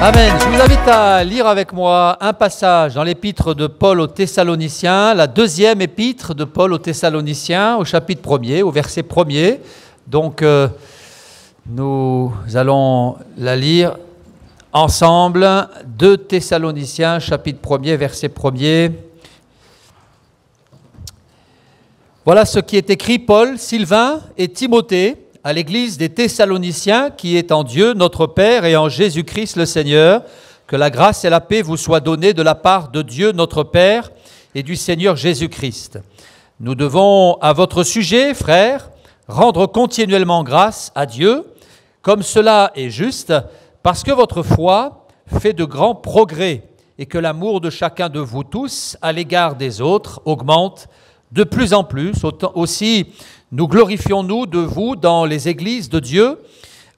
Amen. Je vous invite à lire avec moi un passage dans l'épître de Paul aux Thessaloniciens, la deuxième épître de Paul aux Thessaloniciens, au chapitre 1er, au verset 1er. Donc, nous allons la lire ensemble. 2 Thessaloniciens, chapitre 1er, verset 1er. Voilà ce qui est écrit: Paul, Sylvain et Timothée, à l'église des Thessaloniciens, qui est en Dieu notre Père et en Jésus-Christ le Seigneur, que la grâce et la paix vous soient données de la part de Dieu notre Père et du Seigneur Jésus-Christ. Nous devons, à votre sujet, frères, rendre continuellement grâce à Dieu, comme cela est juste, parce que votre foi fait de grands progrès et que l'amour de chacun de vous tous à l'égard des autres augmente de plus en plus. Aussi, nous glorifions-nous de vous dans les églises de Dieu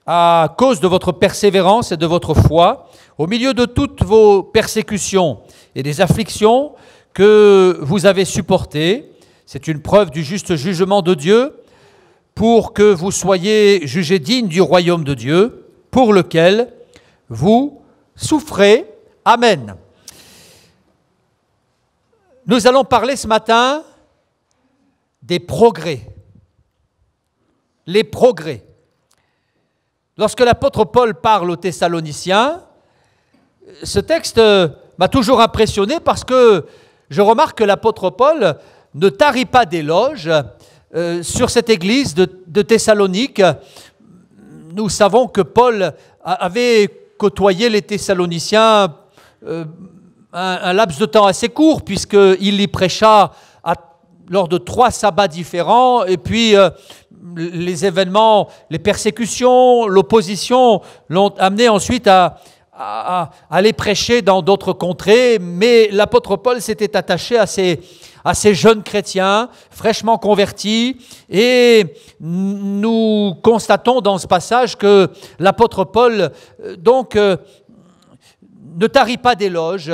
à cause de votre persévérance et de votre foi, au milieu de toutes vos persécutions et des afflictions que vous avez supportées. C'est une preuve du juste jugement de Dieu pour que vous soyez jugés dignes du royaume de Dieu, pour lequel vous souffrez. Amen. Nous allons parler ce matin des progrès. Les progrès. Lorsque l'apôtre Paul parle aux Thessaloniciens, ce texte m'a toujours impressionné parce que je remarque que l'apôtre Paul ne tarit pas d'éloges sur cette église de Thessalonique. Nous savons que Paul avait côtoyé les Thessaloniciens un laps de temps assez court, puisqu'il y prêcha lors de 3 sabbats différents, et puis les événements, les persécutions, l'opposition l'ont amené ensuite à aller prêcher dans d'autres contrées, mais l'apôtre Paul s'était attaché à ces jeunes chrétiens fraîchement convertis, et nous constatons dans ce passage que l'apôtre Paul ne tarit pas d'éloges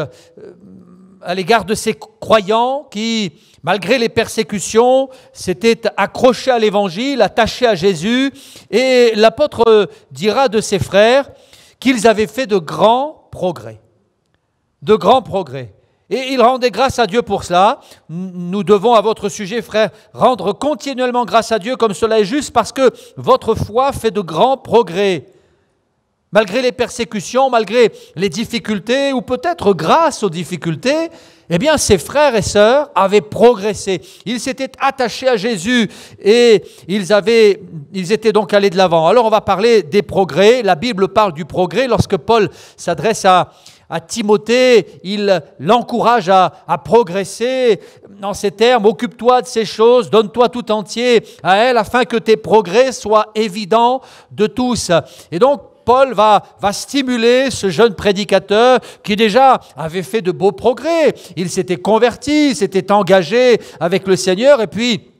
à l'égard de ces croyants qui, malgré les persécutions, s'étaient accrochés à l'Évangile, attachés à Jésus, et l'apôtre dira de ses frères qu'ils avaient fait de grands progrès. De grands progrès. Et il rendait grâce à Dieu pour cela. Nous devons, à votre sujet, frères, rendre continuellement grâce à Dieu comme cela est juste, parce que votre foi fait de grands progrès. Malgré les persécutions, malgré les difficultés, ou peut-être grâce aux difficultés, eh bien, ces frères et sœurs avaient progressé. Ils s'étaient attachés à Jésus et ils étaient donc allés de l'avant. Alors, on va parler des progrès. La Bible parle du progrès. Lorsque Paul s'adresse à Timothée, il l'encourage à progresser en ces termes: occupe-toi de ces choses, donne-toi tout entier à elles, afin que tes progrès soient évidents de tous. Et donc, Paul va stimuler ce jeune prédicateur qui déjà avait fait de beaux progrès. Il s'était converti, il s'était engagé avec le Seigneur, et puis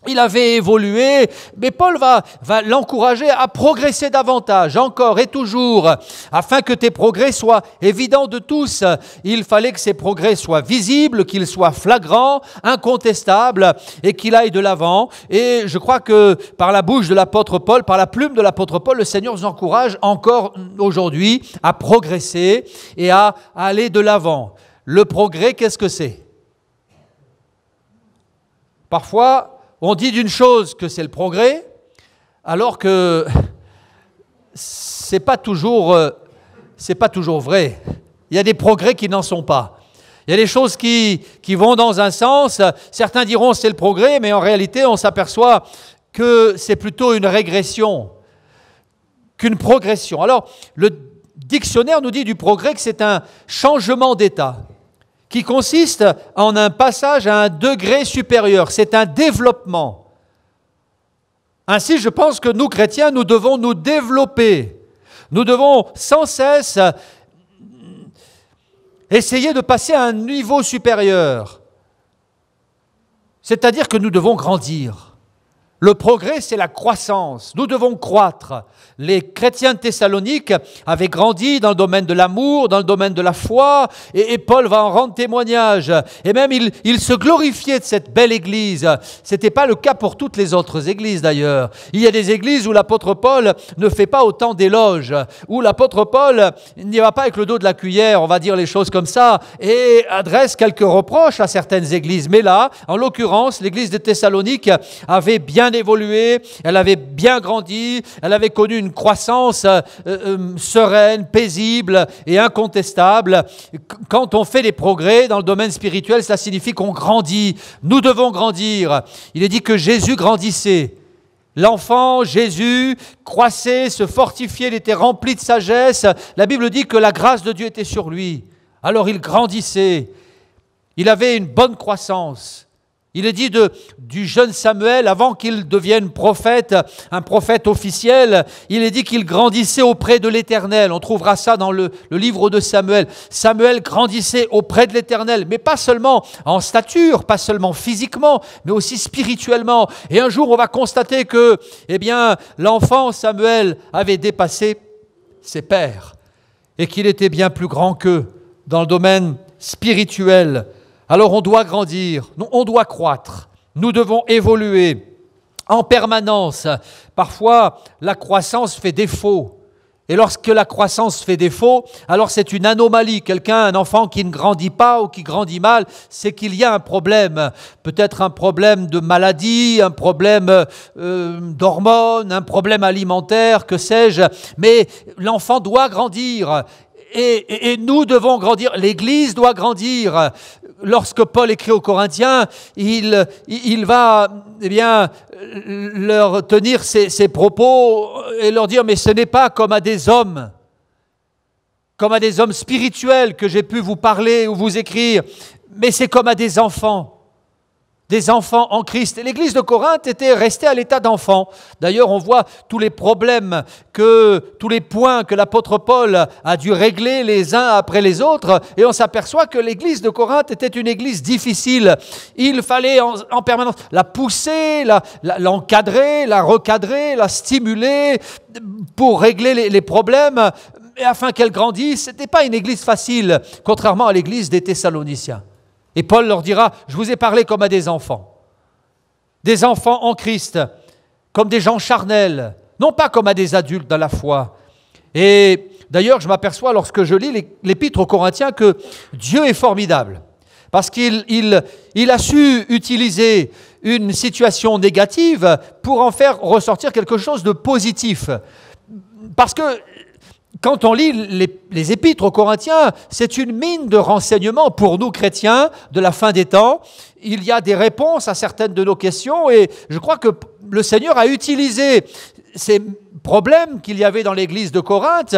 il avait évolué, mais Paul va l'encourager à progresser davantage, encore et toujours, afin que tes progrès soient évidents de tous. Il fallait que ces progrès soient visibles, qu'ils soient flagrants, incontestables, et qu'il aille de l'avant. Et je crois que par la bouche de l'apôtre Paul, par la plume de l'apôtre Paul, le Seigneur nous encourage encore aujourd'hui à progresser et à aller de l'avant. Le progrès, qu'est-ce que c'est? Parfois, on dit d'une chose que c'est le progrès, alors que c'est pas toujours vrai. Il y a des progrès qui n'en sont pas. Il y a des choses qui vont dans un sens. Certains diront c'est le progrès, mais en réalité, on s'aperçoit que c'est plutôt une régression qu'une progression. Alors, le dictionnaire nous dit du progrès que c'est un changement d'état, qui consiste en un passage à un degré supérieur. C'est un développement. Ainsi, je pense que nous, chrétiens, nous devons nous développer. Nous devons sans cesse essayer de passer à un niveau supérieur. C'est-à-dire que nous devons grandir. Le progrès, c'est la croissance. Nous devons croître. Les chrétiens de Thessalonique avaient grandi dans le domaine de l'amour, dans le domaine de la foi, et Paul va en rendre témoignage. Et même, il se glorifiait de cette belle église. Ce n'était pas le cas pour toutes les autres églises d'ailleurs. Il y a des églises où l'apôtre Paul ne fait pas autant d'éloges, où l'apôtre Paul n'y va pas avec le dos de la cuillère, on va dire les choses comme ça, et adresse quelques reproches à certaines églises. Mais là, en l'occurrence, l'église de Thessalonique avait bien évolué, elle avait bien grandi, elle avait connu une croissance sereine, paisible et incontestable. Quand on fait des progrès dans le domaine spirituel, cela signifie qu'on grandit. Nous devons grandir. Il est dit que Jésus grandissait. L'enfant Jésus croissait, se fortifiait, il était rempli de sagesse. La Bible dit que la grâce de Dieu était sur lui. Alors il grandissait. Il avait une bonne croissance. Il est dit du jeune Samuel, avant qu'il devienne prophète, un prophète officiel, il est dit qu'il grandissait auprès de l'Éternel. On trouvera ça dans le livre de Samuel. Samuel grandissait auprès de l'Éternel, mais pas seulement en stature, pas seulement physiquement, mais aussi spirituellement. Et un jour, on va constater que, l'enfant Samuel avait dépassé ses pères et qu'il était bien plus grand qu'eux dans le domaine spirituel. Alors on doit grandir, on doit croître, nous devons évoluer en permanence. Parfois, la croissance fait défaut. Et lorsque la croissance fait défaut, alors c'est une anomalie. Un enfant qui ne grandit pas ou qui grandit mal, c'est qu'il y a un problème. Peut-être un problème de maladie, un problème d'hormones, un problème alimentaire, que sais-je. Mais l'enfant doit grandir. Et nous devons grandir, l'Église doit grandir. Lorsque Paul écrit aux Corinthiens, il va leur tenir ses propos et leur dire « Mais ce n'est pas comme à des hommes spirituels que j'ai pu vous parler ou vous écrire, mais c'est comme à des enfants en Christ. » Et l'église de Corinthe était restée à l'état d'enfant. D'ailleurs, on voit tous les problèmes, tous les points que l'apôtre Paul a dû régler les uns après les autres, et on s'aperçoit que l'église de Corinthe était une église difficile. Il fallait en permanence la pousser, l'encadrer, la recadrer, la stimuler pour régler les problèmes, et afin qu'elle grandisse. Ce n'était pas une église facile, contrairement à l'église des Thessaloniciens. Et Paul leur dira, je vous ai parlé comme à des enfants en Christ, comme des gens charnels, non pas comme à des adultes dans la foi. Et d'ailleurs, je m'aperçois lorsque je lis l'épître aux Corinthiens que Dieu est formidable, parce qu'il a su utiliser une situation négative pour en faire ressortir quelque chose de positif. Parce que quand on lit les épîtres aux Corinthiens, c'est une mine de renseignements pour nous chrétiens de la fin des temps. Il y a des réponses à certaines de nos questions et je crois que le Seigneur a utilisé ces problèmes qu'il y avait dans l'église de Corinthe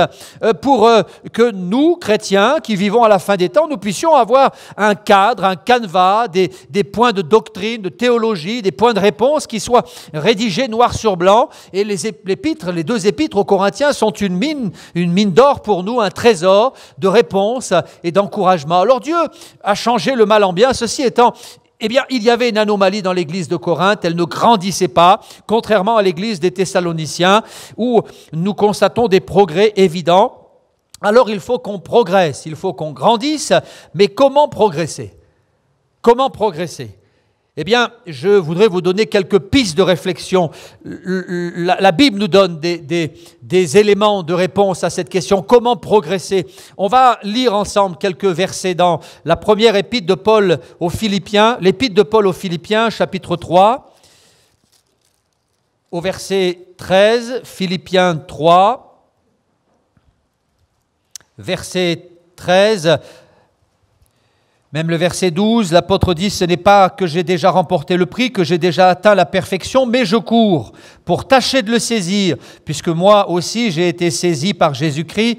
pour que nous, chrétiens, qui vivons à la fin des temps, nous puissions avoir un cadre, un canevas, des points de doctrine, de théologie, des points de réponse qui soient rédigés noir sur blanc. Et les deux épîtres aux Corinthiens sont une mine d'or pour nous, un trésor de réponses et d'encouragement. Alors Dieu a changé le mal en bien, ceci étant, il y avait une anomalie dans l'église de Corinthe, elle ne grandissait pas, contrairement à l'église des Thessaloniciens, où nous constatons des progrès évidents. Alors il faut qu'on progresse, il faut qu'on grandisse, mais comment progresser ? Comment progresser ? Je voudrais vous donner quelques pistes de réflexion. La Bible nous donne des éléments de réponse à cette question. Comment progresser ? On va lire ensemble quelques versets dans la première épître de Paul aux Philippiens, l'épître de Paul aux Philippiens, chapitre 3, au verset 13, Philippiens 3, verset 13. Même le verset 12, l'apôtre dit « Ce n'est pas que j'ai déjà remporté le prix, que j'ai déjà atteint la perfection, mais je cours pour tâcher de le saisir, puisque moi aussi j'ai été saisi par Jésus-Christ.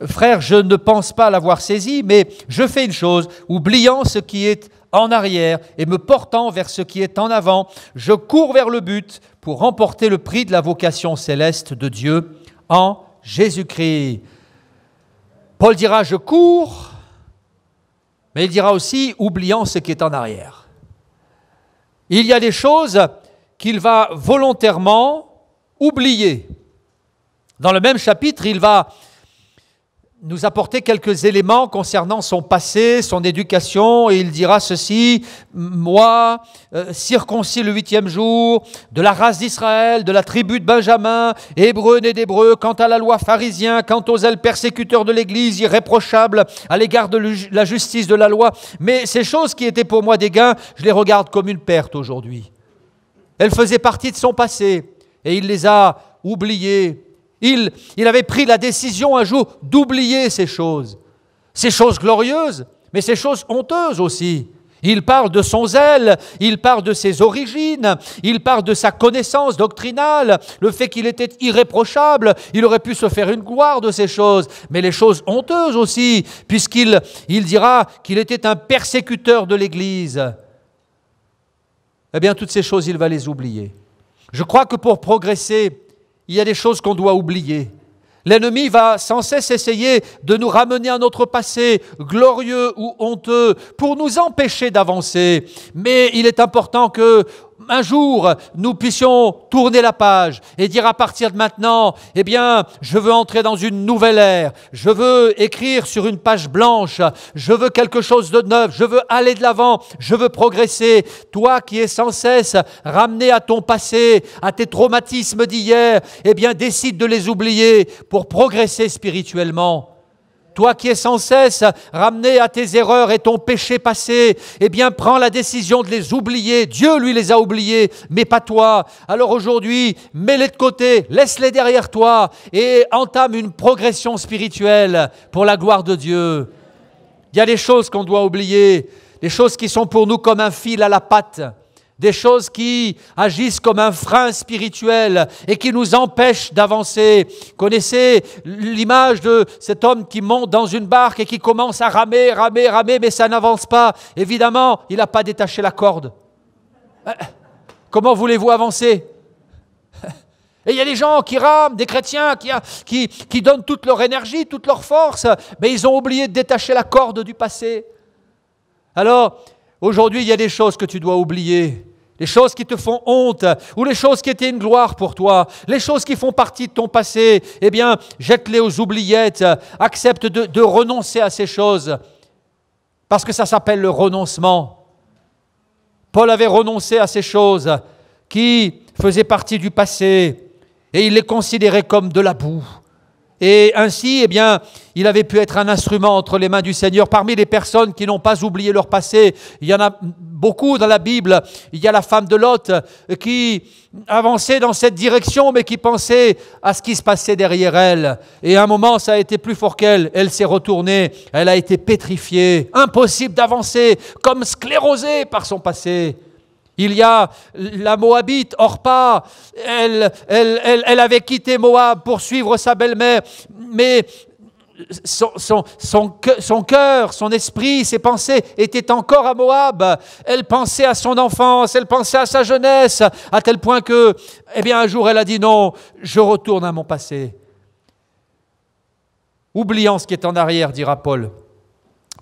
Frère, je ne pense pas l'avoir saisi, mais je fais une chose, oubliant ce qui est en arrière et me portant vers ce qui est en avant, je cours vers le but pour remporter le prix de la vocation céleste de Dieu en Jésus-Christ. » Paul dira « Je cours », mais il dira aussi, oubliant ce qui est en arrière. Il y a des choses qu'il va volontairement oublier. Dans le même chapitre, il va nous apporter quelques éléments concernant son passé, son éducation, et il dira ceci: moi, circoncis le 8e jour, de la race d'Israël, de la tribu de Benjamin, hébreu né d'hébreu, quant à la loi pharisien, quant aux zèles persécuteurs de l'Église, irréprochable à l'égard de la justice de la loi. Mais ces choses qui étaient pour moi des gains, je les regarde comme une perte aujourd'hui. Elles faisaient partie de son passé, et il les a oubliées. Il avait pris la décision un jour d'oublier ces choses glorieuses, mais ces choses honteuses aussi. Il parle de son zèle, il parle de ses origines, il parle de sa connaissance doctrinale, le fait qu'il était irréprochable, il aurait pu se faire une gloire de ces choses, mais les choses honteuses aussi, puisqu'il dira qu'il était un persécuteur de l'Église. Eh bien, toutes ces choses, il va les oublier. Je crois que pour progresser, il y a des choses qu'on doit oublier. L'ennemi va sans cesse essayer de nous ramener à notre passé, glorieux ou honteux, pour nous empêcher d'avancer. Mais il est important que un jour, nous puissions tourner la page et dire à partir de maintenant, eh bien, je veux entrer dans une nouvelle ère, je veux écrire sur une page blanche, je veux quelque chose de neuf, je veux aller de l'avant, je veux progresser. Toi qui es sans cesse ramené à ton passé, à tes traumatismes d'hier, eh bien, décide de les oublier pour progresser spirituellement. Toi qui es sans cesse ramené à tes erreurs et ton péché passé, eh bien, prends la décision de les oublier. Dieu, lui, les a oubliés, mais pas toi. Alors aujourd'hui, mets-les de côté, laisse-les derrière toi et entame une progression spirituelle pour la gloire de Dieu. Il y a des choses qu'on doit oublier, des choses qui sont pour nous comme un fil à la patte. Des choses qui agissent comme un frein spirituel et qui nous empêchent d'avancer. Connaissez l'image de cet homme qui monte dans une barque et qui commence à ramer, mais ça n'avance pas. Évidemment, il n'a pas détaché la corde. Comment voulez-vous avancer ? Et il y a des gens qui rament, des chrétiens qui donnent toute leur énergie, toute leur force, mais ils ont oublié de détacher la corde du passé. Alors, aujourd'hui, il y a des choses que tu dois oublier, les choses qui te font honte, ou les choses qui étaient une gloire pour toi, les choses qui font partie de ton passé. Eh bien, jette-les aux oubliettes, accepte de renoncer à ces choses, parce que ça s'appelle le renoncement. Paul avait renoncé à ces choses qui faisaient partie du passé, et il les considérait comme de la boue. Et ainsi, eh bien, il avait pu être un instrument entre les mains du Seigneur. Parmi les personnes qui n'ont pas oublié leur passé, il y en a beaucoup dans la Bible. Il y a la femme de Lot qui avançait dans cette direction, mais qui pensait à ce qui se passait derrière elle. Et à un moment, ça a été plus fort qu'elle. Elle s'est retournée, elle a été pétrifiée. Impossible d'avancer, comme sclérosée par son passé. Il y a la Moabite, Orpa, elle avait quitté Moab pour suivre sa belle-mère, mais son cœur, son esprit, ses pensées étaient encore à Moab. Elle pensait à son enfance, elle pensait à sa jeunesse, à tel point que, eh bien, un jour elle a dit non, je retourne à mon passé. Oubliant ce qui est en arrière, dira Paul,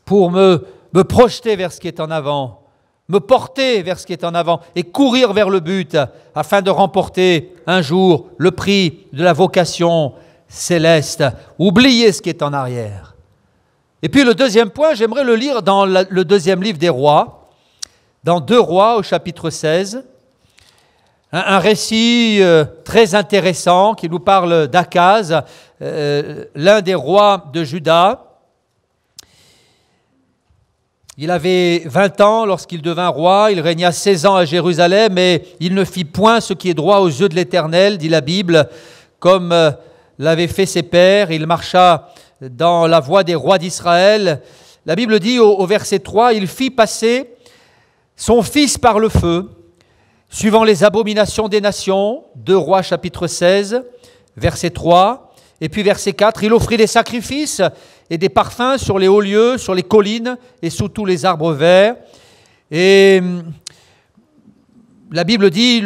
pour me projeter vers ce qui est en avant. Me porter vers ce qui est en avant et courir vers le but afin de remporter un jour le prix de la vocation céleste. Oubliez ce qui est en arrière. Et puis le deuxième point, j'aimerais le lire dans le deuxième livre des Rois, dans 2 Rois au chapitre 16. Un récit très intéressant qui nous parle d'Akaz, l'un des rois de Juda. Il avait 20 ans lorsqu'il devint roi, il régna 16 ans à Jérusalem, mais il ne fit point ce qui est droit aux yeux de l'Éternel, dit la Bible, comme l'avaient fait ses pères. Il marcha dans la voie des rois d'Israël. La Bible dit au verset 3, il fit passer son fils par le feu, suivant les abominations des nations. 2 Rois chapitre 16, verset 3. Et puis verset 4, il offrit des sacrifices et des parfums sur les hauts lieux, sur les collines et sous tous les arbres verts. Et la Bible dit,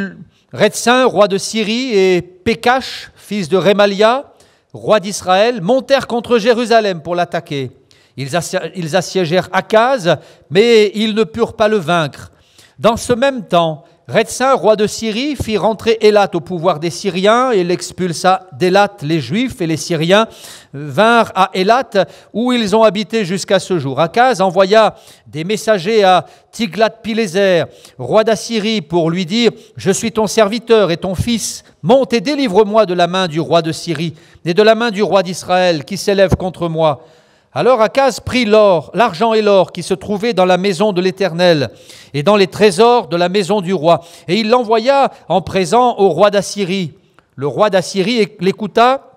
Rétsin, roi de Syrie, et Pécache, fils de Rémalia, roi d'Israël, montèrent contre Jérusalem pour l'attaquer. Ils assiégèrent Akaz, mais ils ne purent pas le vaincre. Dans ce même temps, Rétzin, roi de Syrie, fit rentrer Élat au pouvoir des Syriens et l'expulsa d'Élat. Les Juifs et les Syriens vinrent à Élat où ils ont habité jusqu'à ce jour. Akaz envoya des messagers à Tiglath-Pileser, roi d'Assyrie, pour lui dire « Je suis ton serviteur et ton fils, monte et délivre-moi de la main du roi de Syrie et de la main du roi d'Israël qui s'élève contre moi. » Alors Akaz prit l'argent et l'or qui se trouvaient dans la maison de l'Éternel et dans les trésors de la maison du roi, et il l'envoya en présent au roi d'Assyrie. Le roi d'Assyrie l'écouta,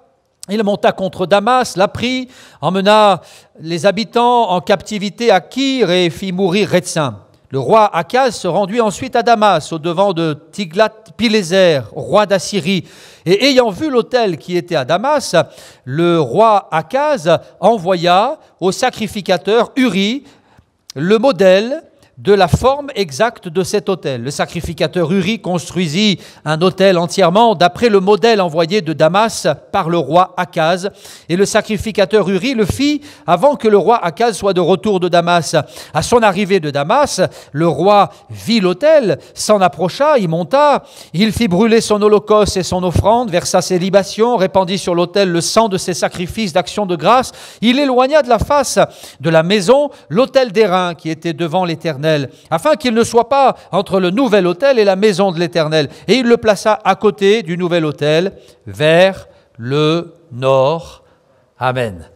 il monta contre Damas, la prit, emmena les habitants en captivité à Kir et fit mourir Rétzin. Le roi Akaz se rendit ensuite à Damas, au-devant de Tiglath-Pileser, roi d'Assyrie. Et ayant vu l'autel qui était à Damas, le roi Akaz envoya au sacrificateur Uri le modèle de la forme exacte de cet autel. Le sacrificateur Uri construisit un autel entièrement d'après le modèle envoyé de Damas par le roi Akaz. Et le sacrificateur Uri le fit avant que le roi Akaz soit de retour de Damas. À son arrivée de Damas, le roi vit l'autel, s'en approcha, y monta, il fit brûler son holocauste et son offrande, versa ses libations, répandit sur l'autel le sang de ses sacrifices d'action de grâce. Il éloigna de la face de la maison l'autel d'airain qui était devant l'Éternel, afin qu'il ne soit pas entre le nouvel autel et la maison de l'Éternel. Et il le plaça à côté du nouvel autel, vers le nord. Amen.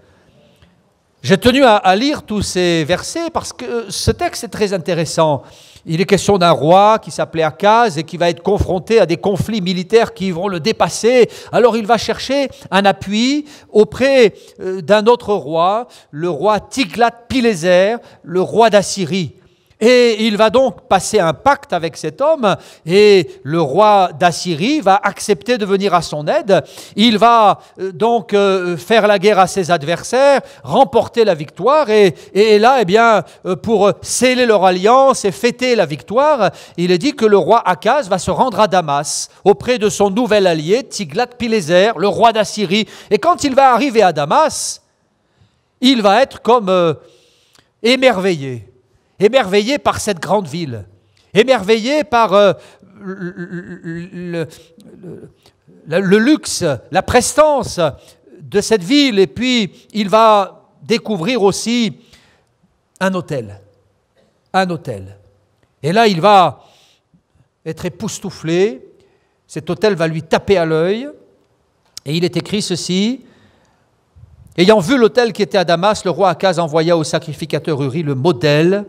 J'ai tenu à lire tous ces versets parce que ce texte est très intéressant. Il est question d'un roi qui s'appelait Akaz et qui va être confronté à des conflits militaires qui vont le dépasser. Alors il va chercher un appui auprès d'un autre roi, le roi Tiglath-Pileser, le roi d'Assyrie. Et il va donc passer un pacte avec cet homme et le roi d'Assyrie va accepter de venir à son aide. Il va donc faire la guerre à ses adversaires, remporter la victoire et là, eh bien, pour sceller leur alliance et fêter la victoire, il est dit que le roi Akaz va se rendre à Damas auprès de son nouvel allié Tiglath-Pileser, le roi d'Assyrie. Et quand il va arriver à Damas, il va être comme émerveillé par cette grande ville, émerveillé par le luxe, la prestance de cette ville. Et puis, il va découvrir aussi un hôtel. Et là, il va être époustouflé. Cet hôtel va lui taper à l'œil. Et il est écrit ceci: ayant vu l'autel qui était à Damas, le roi Akaz envoya au sacrificateur Uri le modèle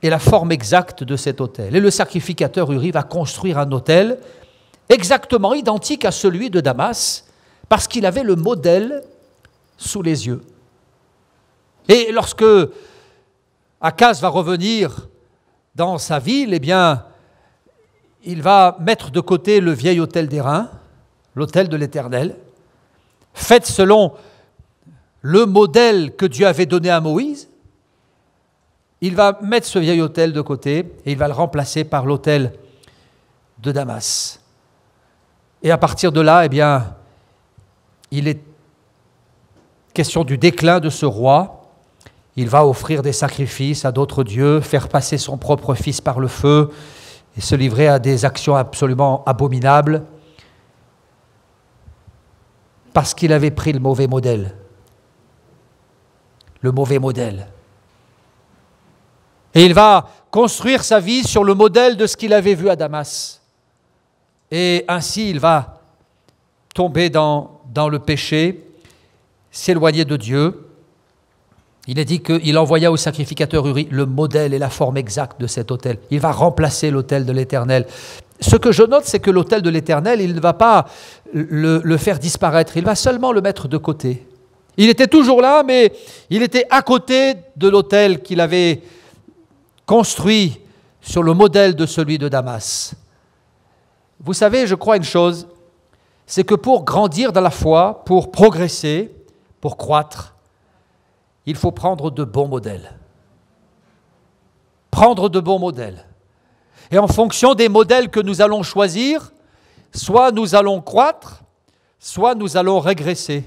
et la forme exacte de cet autel. Et le sacrificateur Uri va construire un autel exactement identique à celui de Damas, parce qu'il avait le modèle sous les yeux. Et lorsque Akaz va revenir dans sa ville, eh bien, il va mettre de côté le vieil autel d'airain, l'autel de l'Éternel, fait selon le modèle que Dieu avait donné à Moïse. Il va mettre ce vieil autel de côté et il va le remplacer par l'autel de Damas. Et à partir de là, eh bien, il est question du déclin de ce roi. Il va offrir des sacrifices à d'autres dieux, faire passer son propre fils par le feu et se livrer à des actions absolument abominables parce qu'il avait pris le mauvais modèle. Le mauvais modèle. Et il va construire sa vie sur le modèle de ce qu'il avait vu à Damas. Et ainsi, il va tomber dans le péché, s'éloigner de Dieu. Il est dit qu'il envoya au sacrificateur Uri le modèle et la forme exacte de cet autel. Il va remplacer l'autel de l'Éternel. Ce que je note, c'est que l'autel de l'Éternel, il ne va pas le faire disparaître, il va seulement le mettre de côté. Il était toujours là, mais il était à côté de l'autel qu'il avait construit sur le modèle de celui de Damas. Vous savez, je crois une chose, c'est que pour grandir dans la foi, pour progresser, pour croître, il faut prendre de bons modèles. Prendre de bons modèles. Et en fonction des modèles que nous allons choisir, soit nous allons croître, soit nous allons régresser.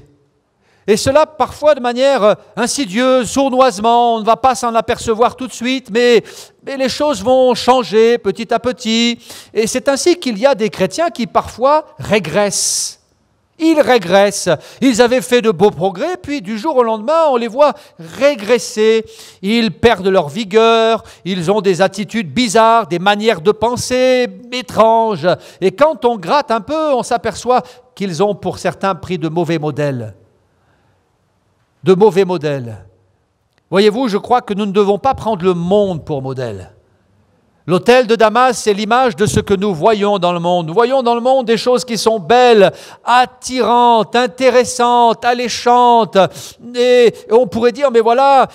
Et cela parfois de manière insidieuse, sournoisement, on ne va pas s'en apercevoir tout de suite, mais les choses vont changer petit à petit. Et c'est ainsi qu'il y a des chrétiens qui parfois régressent. Ils régressent. Ils avaient fait de beaux progrès, puis du jour au lendemain, on les voit régresser. Ils perdent leur vigueur, ils ont des attitudes bizarres, des manières de penser étranges. Et quand on gratte un peu, on s'aperçoit qu'ils ont pour certains pris de mauvais modèles. De mauvais modèles. Voyez-vous, je crois que nous ne devons pas prendre le monde pour modèle. L'autel de Damas, c'est l'image de ce que nous voyons dans le monde. Nous voyons dans le monde des choses qui sont belles, attirantes, intéressantes, alléchantes. Et on pourrait dire, mais voilà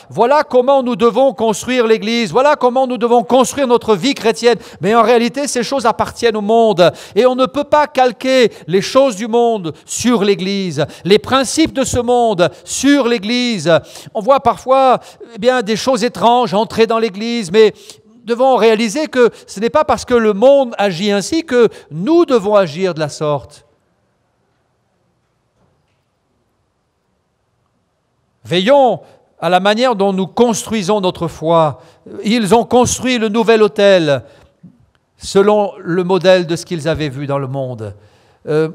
comment nous devons construire l'Église, voilà comment nous devons construire notre vie chrétienne. Mais en réalité, ces choses appartiennent au monde. Et on ne peut pas calquer les choses du monde sur l'Église, les principes de ce monde sur l'Église. On voit parfois des choses étranges entrer dans l'Église, mais devons réaliser que ce n'est pas parce que le monde agit ainsi que nous devons agir de la sorte. Veillons à la manière dont nous construisons notre foi. Ils ont construit le nouvel autel selon le modèle de ce qu'ils avaient vu dans le monde.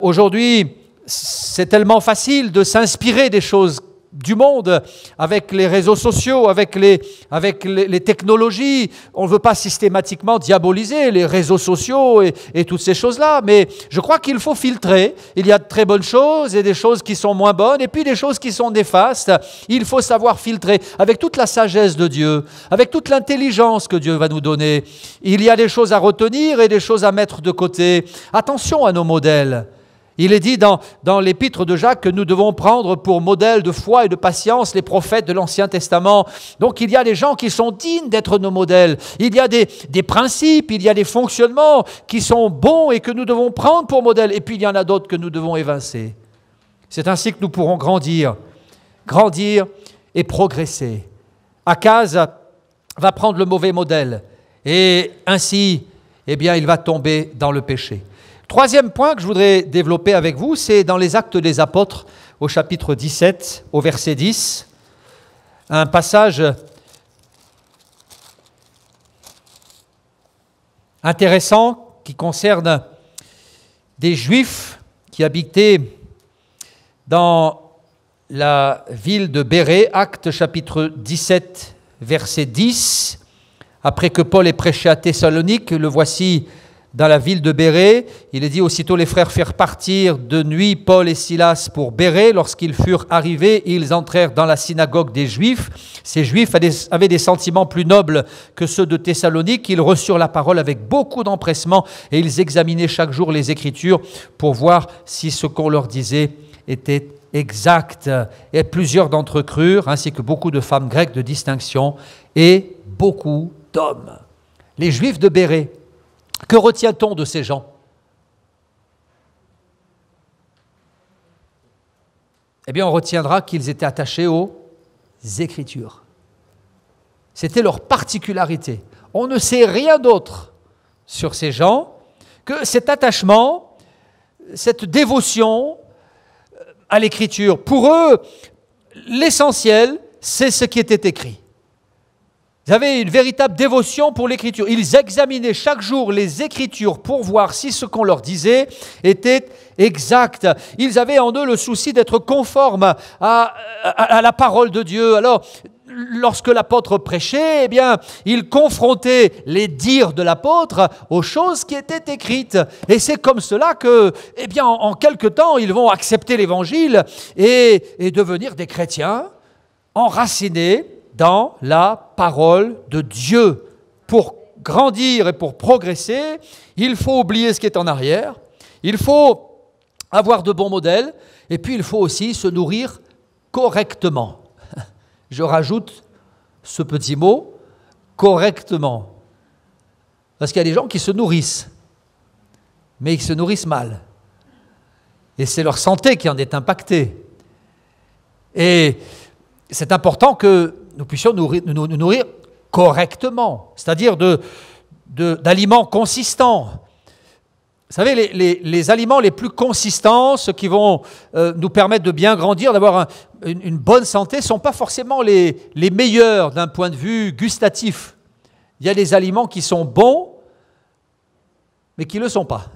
Aujourd'hui, c'est tellement facile de s'inspirer des choses du monde, avec les réseaux sociaux, avec les technologies. On ne veut pas systématiquement diaboliser les réseaux sociaux et toutes ces choses-là, mais je crois qu'il faut filtrer. Il y a de très bonnes choses et des choses qui sont moins bonnes, et puis des choses qui sont néfastes. Il faut savoir filtrer avec toute la sagesse de Dieu, avec toute l'intelligence que Dieu va nous donner. Il y a des choses à retenir et des choses à mettre de côté. Attention à nos modèles. Il est dit dans l'épître de Jacques que nous devons prendre pour modèle de foi et de patience les prophètes de l'Ancien Testament. Donc il y a des gens qui sont dignes d'être nos modèles. Il y a des principes, il y a des fonctionnements qui sont bons et que nous devons prendre pour modèle. Et puis il y en a d'autres que nous devons évincer. C'est ainsi que nous pourrons grandir et progresser. Akaz va prendre le mauvais modèle et ainsi, il va tomber dans le péché. Troisième point que je voudrais développer avec vous, c'est dans les Actes des Apôtres, au chapitre 17, au verset 10, un passage intéressant qui concerne des Juifs qui habitaient dans la ville de Bérée, Actes chapitre 17, verset 10. Après que Paul ait prêché à Thessalonique, le voici dans la ville de Bérée. Il est dit, aussitôt les frères firent partir de nuit Paul et Silas pour Bérée. Lorsqu'ils furent arrivés, ils entrèrent dans la synagogue des Juifs. Ces Juifs avaient des sentiments plus nobles que ceux de Thessalonique. Ils reçurent la parole avec beaucoup d'empressement et ils examinaient chaque jour les Écritures pour voir si ce qu'on leur disait était exact. Et plusieurs d'entre eux crurent, ainsi que beaucoup de femmes grecques de distinction et beaucoup d'hommes. Les Juifs de Bérée. Que retient-on de ces gens? On retiendra qu'ils étaient attachés aux Écritures. C'était leur particularité. On ne sait rien d'autre sur ces gens que cet attachement, cette dévotion à l'Écriture. Pour eux, l'essentiel, c'est ce qui était écrit. Ils avaient une véritable dévotion pour l'Écriture. Ils examinaient chaque jour les Écritures pour voir si ce qu'on leur disait était exact. Ils avaient en eux le souci d'être conformes à la parole de Dieu. Alors, lorsque l'apôtre prêchait, il confrontait les dires de l'apôtre aux choses qui étaient écrites. Et c'est comme cela que, en quelque temps, ils vont accepter l'Évangile et devenir des chrétiens enracinés dans la parole de Dieu. Pour grandir et pour progresser, il faut oublier ce qui est en arrière, il faut avoir de bons modèles, et puis il faut aussi se nourrir correctement. Je rajoute ce petit mot, correctement. Parce qu'il y a des gens qui se nourrissent, mais ils se nourrissent mal. Et c'est leur santé qui en est impactée. Et c'est important que nous puissions nous nourrir correctement, c'est-à-dire d'aliments consistants. savez, les aliments les plus consistants, ceux qui vont nous permettre de bien grandir, d'avoir une bonne santé, ne sont pas forcément les meilleurs d'un point de vue gustatif. Il y a des aliments qui sont bons, mais qui ne le sont pas.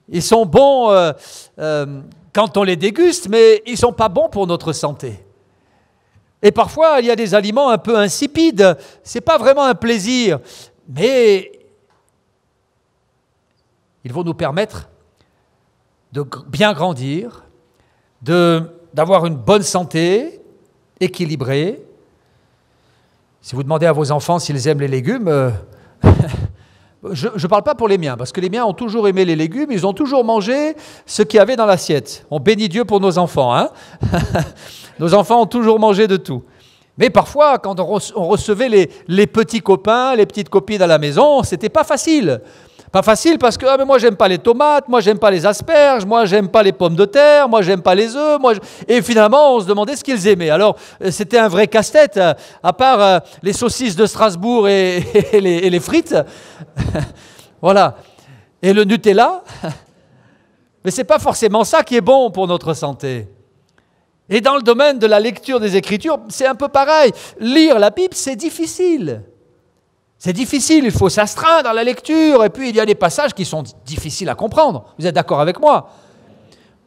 Ils sont bons quand on les déguste, mais ils ne sont pas bons pour notre santé. Et parfois, il y a des aliments un peu insipides. Ce n'est pas vraiment un plaisir, mais ils vont nous permettre de bien grandir, d'avoir une bonne santé, équilibrée. Si vous demandez à vos enfants s'ils aiment les légumes, je ne parle pas pour les miens, parce que les miens ont toujours aimé les légumes, ils ont toujours mangé ce qu'il y avait dans l'assiette. On bénit Dieu pour nos enfants, hein. Nos enfants ont toujours mangé de tout. Mais parfois, quand on recevait les petits copains, les petites copines à la maison, c'était pas facile. Pas facile parce que mais moi j'aime pas les tomates, moi j'aime pas les asperges, moi j'aime pas les pommes de terre, moi j'aime pas les œufs, et finalement on se demandait ce qu'ils aimaient. Alors c'était un vrai casse-tête, à part les saucisses de Strasbourg et les frites, voilà, et le Nutella. Mais c'est pas forcément ça qui est bon pour notre santé. Et dans le domaine de la lecture des Écritures, c'est un peu pareil. Lire la Bible, c'est difficile. C'est difficile, il faut s'astreindre à la lecture, et puis il y a des passages qui sont difficiles à comprendre. Vous êtes d'accord avec moi?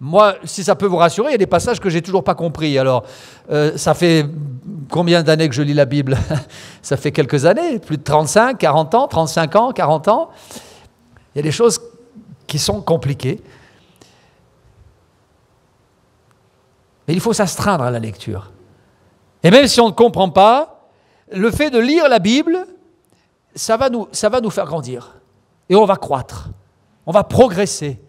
Moi, si ça peut vous rassurer, il y a des passages que j'ai toujours pas compris. Alors, ça fait combien d'années que je lis la Bible? Ça fait quelques années, plus de 35, 40 ans, 35 ans, 40 ans. Il y a des choses qui sont compliquées. Mais il faut s'astreindre à la lecture. Et même si on ne comprend pas, le fait de lire la Bible, ça va nous faire grandir. Et on va croître. On va progresser.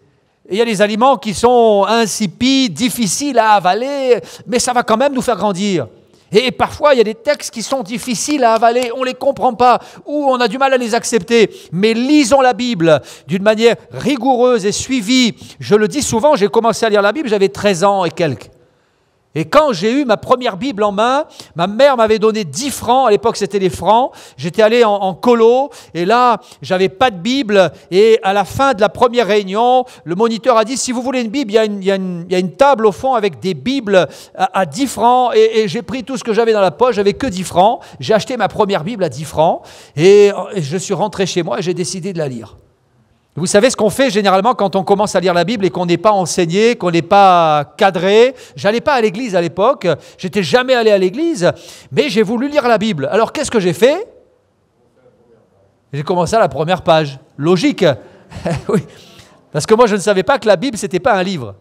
Et il y a des aliments qui sont insipides, difficiles à avaler, mais ça va quand même nous faire grandir. Et parfois, il y a des textes qui sont difficiles à avaler, on ne les comprend pas, ou on a du mal à les accepter. Mais lisons la Bible d'une manière rigoureuse et suivie. Je le dis souvent, j'ai commencé à lire la Bible, j'avais 13 ans et quelques. Et quand j'ai eu ma première Bible en main, ma mère m'avait donné 10 francs, à l'époque c'était des francs, j'étais allé en colo, et là, j'avais pas de Bible, et à la fin de la première réunion, le moniteur a dit, si vous voulez une Bible, il y a une table au fond avec des Bibles à 10 francs, et j'ai pris tout ce que j'avais dans la poche, j'avais que 10 francs, j'ai acheté ma première Bible à 10 francs, et je suis rentré chez moi et j'ai décidé de la lire. Vous savez ce qu'on fait généralement quand on commence à lire la Bible et qu'on n'est pas enseigné, qu'on n'est pas cadré. J'allais pas à l'église à l'époque, j'étais jamais allé à l'église, mais j'ai voulu lire la Bible. Alors qu'est-ce que j'ai fait? J'ai commencé à la première page. Logique. Oui. Parce que moi je ne savais pas que la Bible c'était pas un livre.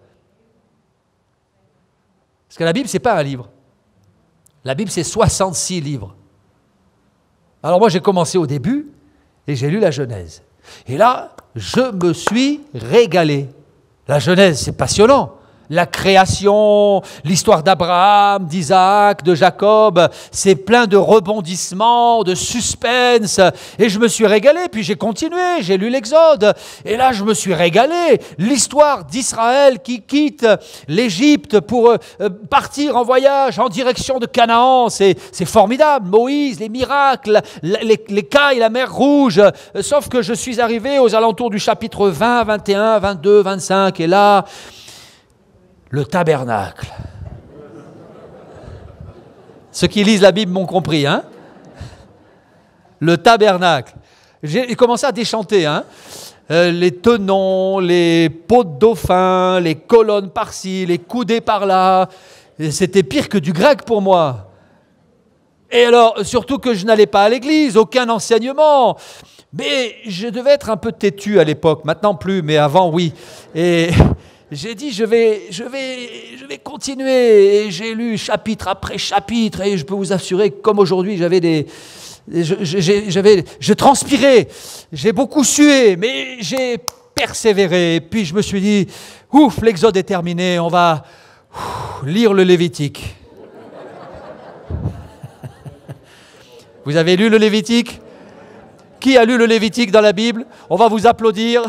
Parce que la Bible c'est pas un livre. La Bible c'est 66 livres. Alors moi j'ai commencé au début et j'ai lu la Genèse. Et là, je me suis régalé. La Genèse, c'est passionnant. La création, l'histoire d'Abraham, d'Isaac, de Jacob, c'est plein de rebondissements, de suspense. Et je me suis régalé, puis j'ai continué, j'ai lu l'Exode. Et là, je me suis régalé. L'histoire d'Israël qui quitte l'Égypte pour partir en voyage en direction de Canaan, c'est formidable. Moïse, les miracles, les cailles, la mer Rouge. Sauf que je suis arrivé aux alentours du chapitre 20, 21, 22, 25, et là... Le tabernacle. Ceux qui lisent la Bible m'ont compris, hein? Le tabernacle. J'ai commencé à déchanter, hein? Les tenons, les pots de dauphin, les colonnes par-ci, les coudées par-là. C'était pire que du grec pour moi. Et alors, surtout que je n'allais pas à l'église, aucun enseignement. Mais je devais être un peu têtu à l'époque, maintenant plus, mais avant oui. Et... j'ai dit, je vais continuer, et j'ai lu chapitre après chapitre, et je peux vous assurer que comme aujourd'hui, je transpirais, j'ai beaucoup sué, mais j'ai persévéré, et puis je me suis dit, ouf, l'Exode est terminé, on va lire le Lévitique. Vous avez lu le Lévitique? Qui a lu le Lévitique dans la Bible? On va vous applaudir.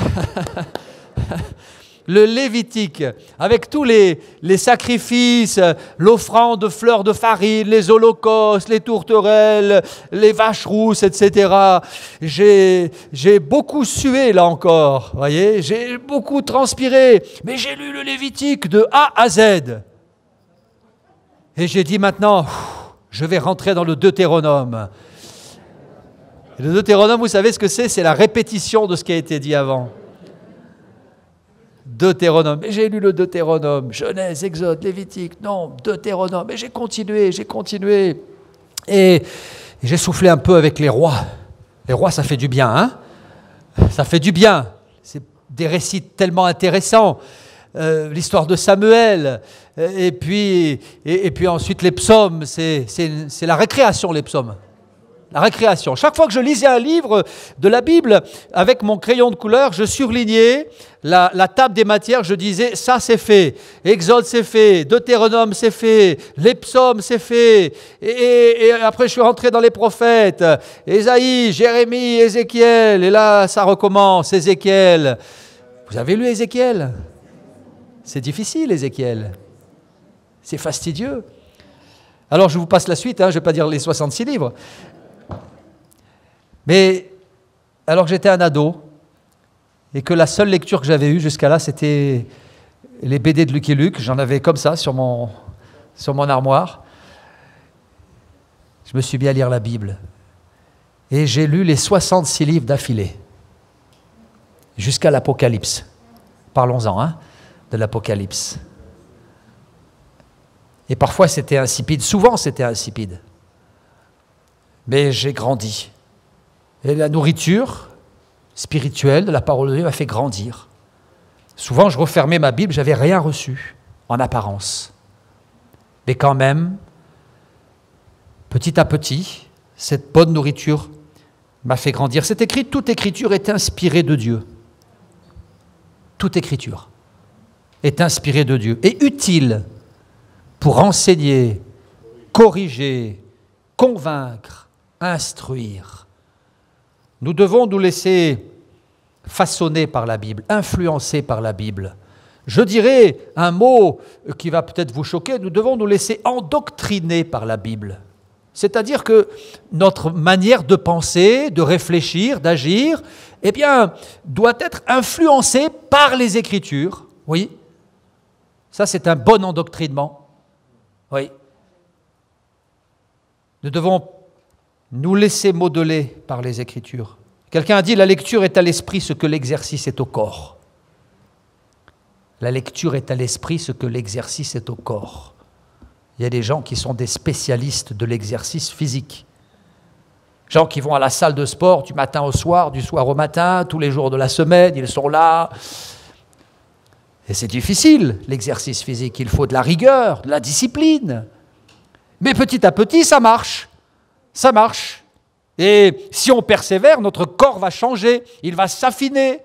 le Lévitique, avec tous les sacrifices, l'offrande de fleurs de farine, les holocaustes, les tourterelles, les vaches rousses, etc. J'ai beaucoup sué là encore, voyez, j'ai beaucoup transpiré, mais j'ai lu le Lévitique de A à Z. Et j'ai dit maintenant, je vais rentrer dans le Deutéronome. Et le Deutéronome, vous savez ce que c'est? C'est la répétition de ce qui a été dit avant. Deutéronome. Et j'ai lu le Deutéronome, Genèse, Exode, Lévitique, non, Deutéronome. Et j'ai continué. Et j'ai soufflé un peu avec les rois. Les rois, ça fait du bien, hein? Ça fait du bien. C'est des récits tellement intéressants. L'histoire de Samuel, et puis ensuite les psaumes, c'est la récréation, les psaumes. La récréation. Chaque fois que je lisais un livre de la Bible, avec mon crayon de couleur, je surlignais la table des matières, je disais, ça c'est fait, Exode c'est fait, Deutéronome c'est fait, les psaumes c'est fait, et après je suis rentré dans les prophètes, Ésaïe, Jérémie, Ézéchiel, et là ça recommence, Ézéchiel. Vous avez lu Ézéchiel? C'est difficile, Ézéchiel. C'est fastidieux. Alors je vous passe la suite, hein, je ne vais pas dire les 66 livres. Mais alors que j'étais un ado, et que la seule lecture que j'avais eue jusqu'à là, c'était les BD de Lucky Luke, j'en avais comme ça sur mon armoire, je me suis mis à lire la Bible. Et j'ai lu les 66 livres d'affilée, jusqu'à l'Apocalypse. Parlons-en, hein, de l'Apocalypse. Et parfois c'était insipide, souvent c'était insipide. Mais j'ai grandi. Et la nourriture spirituelle de la parole de Dieu m'a fait grandir. Souvent, je refermais ma Bible, je n'avais rien reçu, en apparence. Mais quand même, petit à petit, cette bonne nourriture m'a fait grandir. C'est écrit, toute écriture est inspirée de Dieu. Toute écriture est inspirée de Dieu et utile pour enseigner, corriger, convaincre, instruire. Nous devons nous laisser façonner par la Bible, influencer par la Bible. Je dirais un mot qui va peut-être vous choquer, nous devons nous laisser endoctriner par la Bible. C'est-à-dire que notre manière de penser, de réfléchir, d'agir, eh bien, doit être influencée par les Écritures. Oui, ça c'est un bon endoctrinement. Oui. Nous devons nous laisser modeler par les Écritures. Quelqu'un a dit, la lecture est à l'esprit ce que l'exercice est au corps. La lecture est à l'esprit ce que l'exercice est au corps. Il y a des gens qui sont des spécialistes de l'exercice physique. Gens qui vont à la salle de sport du matin au soir, du soir au matin, tous les jours de la semaine, ils sont là. Et c'est difficile, l'exercice physique. Il faut de la rigueur, de la discipline. Mais petit à petit, ça marche. Ça marche. Et si on persévère, notre corps va changer, il va s'affiner.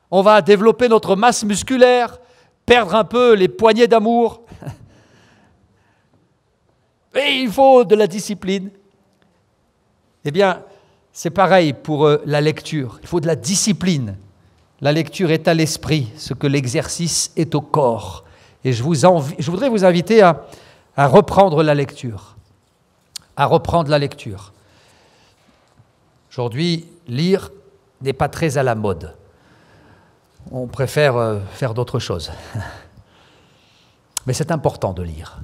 On va développer notre masse musculaire, perdre un peu les poignées d'amour. Et il faut de la discipline. Eh bien, c'est pareil pour la lecture. Il faut de la discipline. La lecture est à l'esprit, ce que l'exercice est au corps. Et je voudrais vous inviter à reprendre la lecture. À reprendre la lecture. Aujourd'hui, lire n'est pas très à la mode. On préfère faire d'autres choses. Mais c'est important de lire.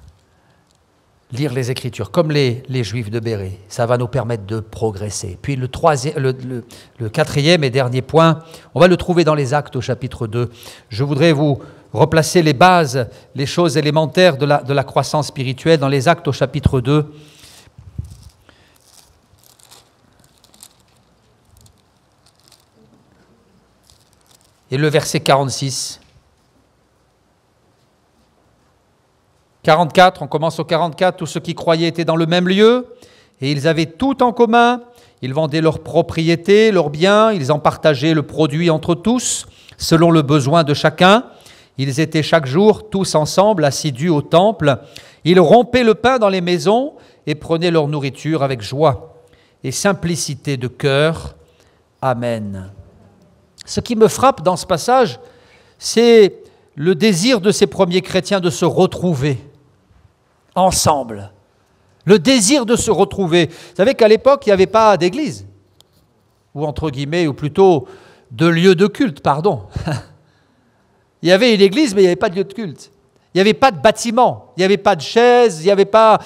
Lire les Écritures, comme les Juifs de Bérée. Ça va nous permettre de progresser. Puis le quatrième et dernier point, on va le trouver dans les Actes au chapitre 2. Je voudrais vous replacer les bases, les choses élémentaires de la croissance spirituelle dans les Actes au chapitre 2. Et le verset 46. 44, on commence au 44, tous ceux qui croyaient étaient dans le même lieu, et ils avaient tout en commun, ils vendaient leurs propriétés, leurs biens, ils en partageaient le produit entre tous, selon le besoin de chacun. Ils étaient chaque jour tous ensemble, assidus au temple. Ils rompaient le pain dans les maisons et prenaient leur nourriture avec joie et simplicité de cœur. Amen. Ce qui me frappe dans ce passage, c'est le désir de ces premiers chrétiens de se retrouver ensemble. Le désir de se retrouver. Vous savez qu'à l'époque, il n'y avait pas d'église, ou entre guillemets, ou plutôt de lieu de culte, pardon. Il y avait une église, mais il n'y avait pas de lieu de culte. Il n'y avait pas de bâtiment, il n'y avait pas de chaises, il n'y avait pas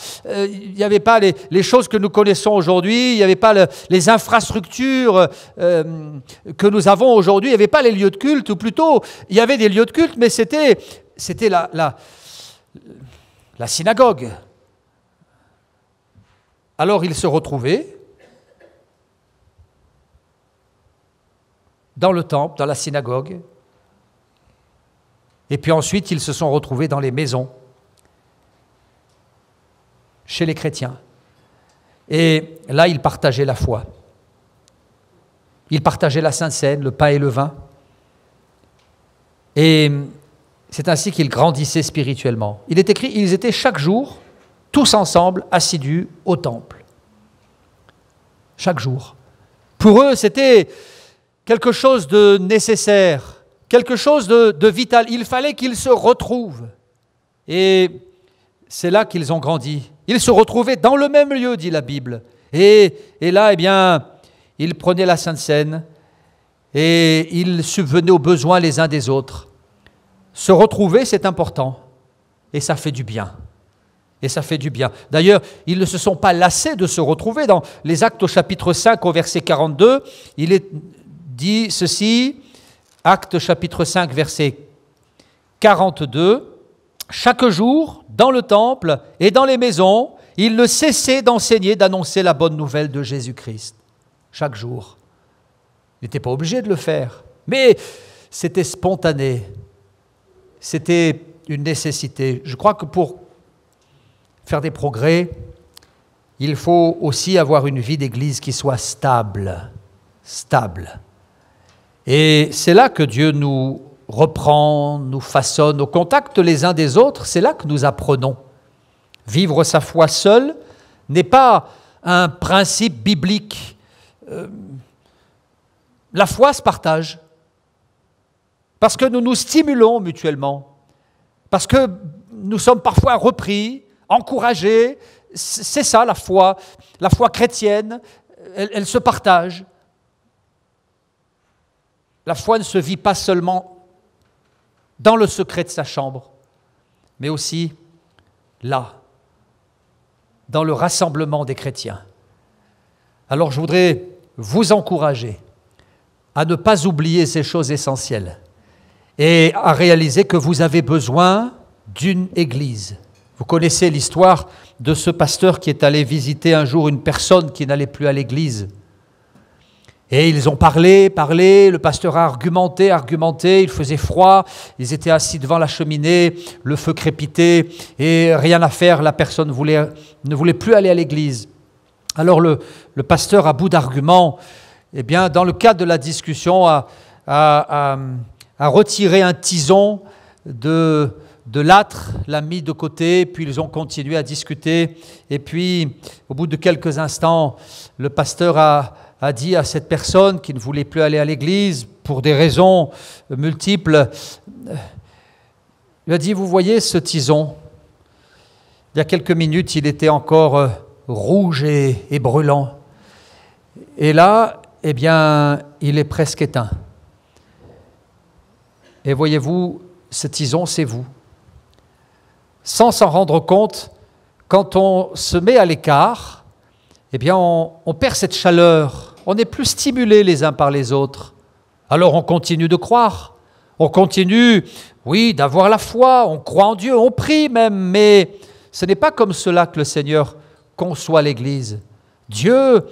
les choses que nous connaissons aujourd'hui, il n'y avait pas les infrastructures que nous avons aujourd'hui, il n'y avait pas les lieux de culte, ou plutôt, il y avait des lieux de culte, mais c'était la synagogue. Alors ils se retrouvaient dans le temple, dans la synagogue, et puis ensuite, ils se sont retrouvés dans les maisons, chez les chrétiens. Et là, ils partageaient la foi. Ils partageaient la Sainte Seine, le pain et le vin. Et c'est ainsi qu'ils grandissaient spirituellement. Il est écrit, ils étaient chaque jour, tous ensemble, assidus au temple. Chaque jour. Pour eux, c'était quelque chose de nécessaire. Quelque chose de vital. Il fallait qu'ils se retrouvent. Et c'est là qu'ils ont grandi. Ils se retrouvaient dans le même lieu, dit la Bible. Et là, eh bien, ils prenaient la Sainte Seine et ils subvenaient aux besoins les uns des autres. Se retrouver, c'est important. Et ça fait du bien. Et ça fait du bien. D'ailleurs, ils ne se sont pas lassés de se retrouver. Dans les Actes au chapitre 5, au verset 42, il est dit ceci... Actes chapitre 5, verset 42, « Chaque jour, dans le temple et dans les maisons, ils ne cessaient d'enseigner, d'annoncer la bonne nouvelle de Jésus-Christ. » Chaque jour. Ils n'étaient pas obligés de le faire, mais c'était spontané. C'était une nécessité. Je crois que pour faire des progrès, il faut aussi avoir une vie d'église qui soit stable. Stable. Et c'est là que Dieu nous reprend, nous façonne au contact les uns des autres, c'est là que nous apprenons. Vivre sa foi seul n'est pas un principe biblique. La foi se partage, parce que nous nous stimulons mutuellement, parce que nous sommes parfois repris, encouragés. C'est ça la foi chrétienne, elle se partage. La foi ne se vit pas seulement dans le secret de sa chambre, mais aussi là, dans le rassemblement des chrétiens. Alors je voudrais vous encourager à ne pas oublier ces choses essentielles et à réaliser que vous avez besoin d'une église. Vous connaissez l'histoire de ce pasteur qui est allé visiter un jour une personne qui n'allait plus à l'église. Et ils ont parlé, le pasteur a argumenté, il faisait froid, ils étaient assis devant la cheminée, le feu crépitait, et rien à faire, la personne ne voulait plus aller à l'église. Alors le pasteur, à bout d'arguments, eh bien, dans le cadre de la discussion, a retiré un tison de l'âtre, l'a mis de côté, puis ils ont continué à discuter, et puis au bout de quelques instants, le pasteur a dit à cette personne qui ne voulait plus aller à l'église pour des raisons multiples, il a dit, vous voyez ce tison, il y a quelques minutes, il était encore rouge et brûlant. Et là, eh bien, il est presque éteint. Et voyez-vous, ce tison, c'est vous. Sans s'en rendre compte, quand on se met à l'écart, eh bien, on perd cette chaleur. On n'est plus stimulés les uns par les autres. Alors on continue de croire. On continue, oui, d'avoir la foi. On croit en Dieu, on prie même. Mais ce n'est pas comme cela que le Seigneur conçoit l'Église. Dieu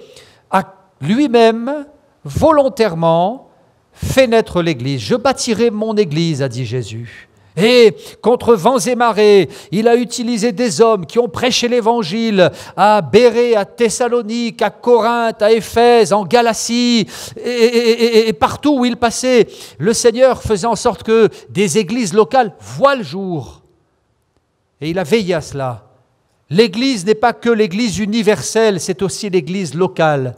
a lui-même, volontairement, fait naître l'Église. « Je bâtirai mon Église », a dit Jésus. Et contre vents et marées, il a utilisé des hommes qui ont prêché l'Évangile à Bérée, à Thessalonique, à Corinthe, à Éphèse, en Galatie, et partout où il passait. Le Seigneur faisait en sorte que des églises locales voient le jour. Et il a veillé à cela. L'Église n'est pas que l'Église universelle, c'est aussi l'Église locale.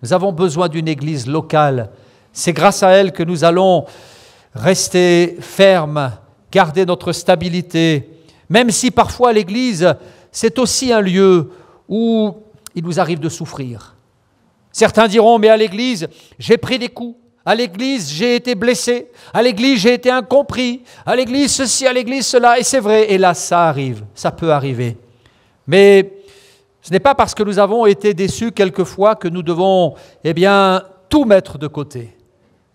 Nous avons besoin d'une Église locale. C'est grâce à elle que nous allons rester ferme, garder notre stabilité, même si parfois l'Église, c'est aussi un lieu où il nous arrive de souffrir. Certains diront, mais à l'Église, j'ai pris des coups. À l'Église, j'ai été blessé. À l'Église, j'ai été incompris. À l'Église, ceci, à l'Église, cela. Et c'est vrai, et là, ça arrive, ça peut arriver. Mais ce n'est pas parce que nous avons été déçus quelquefois que nous devons, tout mettre de côté.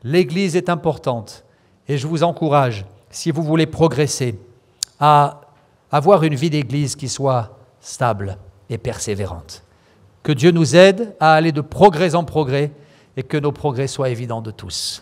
L'Église est importante. Et je vous encourage, si vous voulez progresser, à avoir une vie d'Église qui soit stable et persévérante. Que Dieu nous aide à aller de progrès en progrès et que nos progrès soient évidents de tous.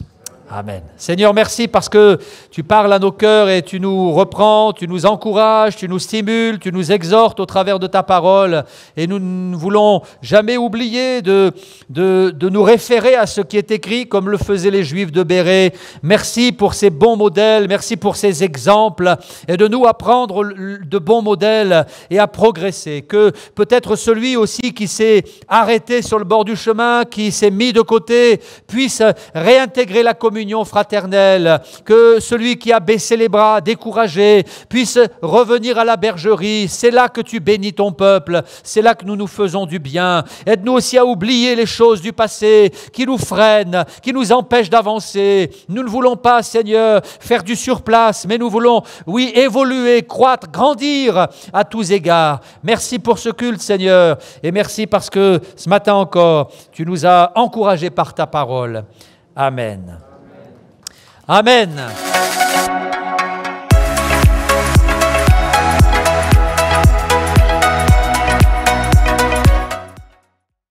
Amen. Seigneur, merci parce que tu parles à nos cœurs et tu nous reprends, tu nous encourages, tu nous stimules, tu nous exhortes au travers de ta parole. Et nous ne voulons jamais oublier de nous référer à ce qui est écrit comme le faisaient les Juifs de Bérée. Merci pour ces bons modèles, merci pour ces exemples et de nous apprendre de bons modèles et à progresser. Que peut-être celui aussi qui s'est arrêté sur le bord du chemin, qui s'est mis de côté, puisse réintégrer la communion fraternelle, que celui qui a baissé les bras, découragé, puisse revenir à la bergerie. C'est là que tu bénis ton peuple, c'est là que nous nous faisons du bien. Aide-nous aussi à oublier les choses du passé qui nous freinent, qui nous empêchent d'avancer. Nous ne voulons pas, Seigneur, faire du surplace, mais nous voulons, oui, évoluer, croître, grandir à tous égards. Merci pour ce culte, Seigneur, et merci parce que ce matin encore, tu nous as encouragés par ta parole. Amen. Amen.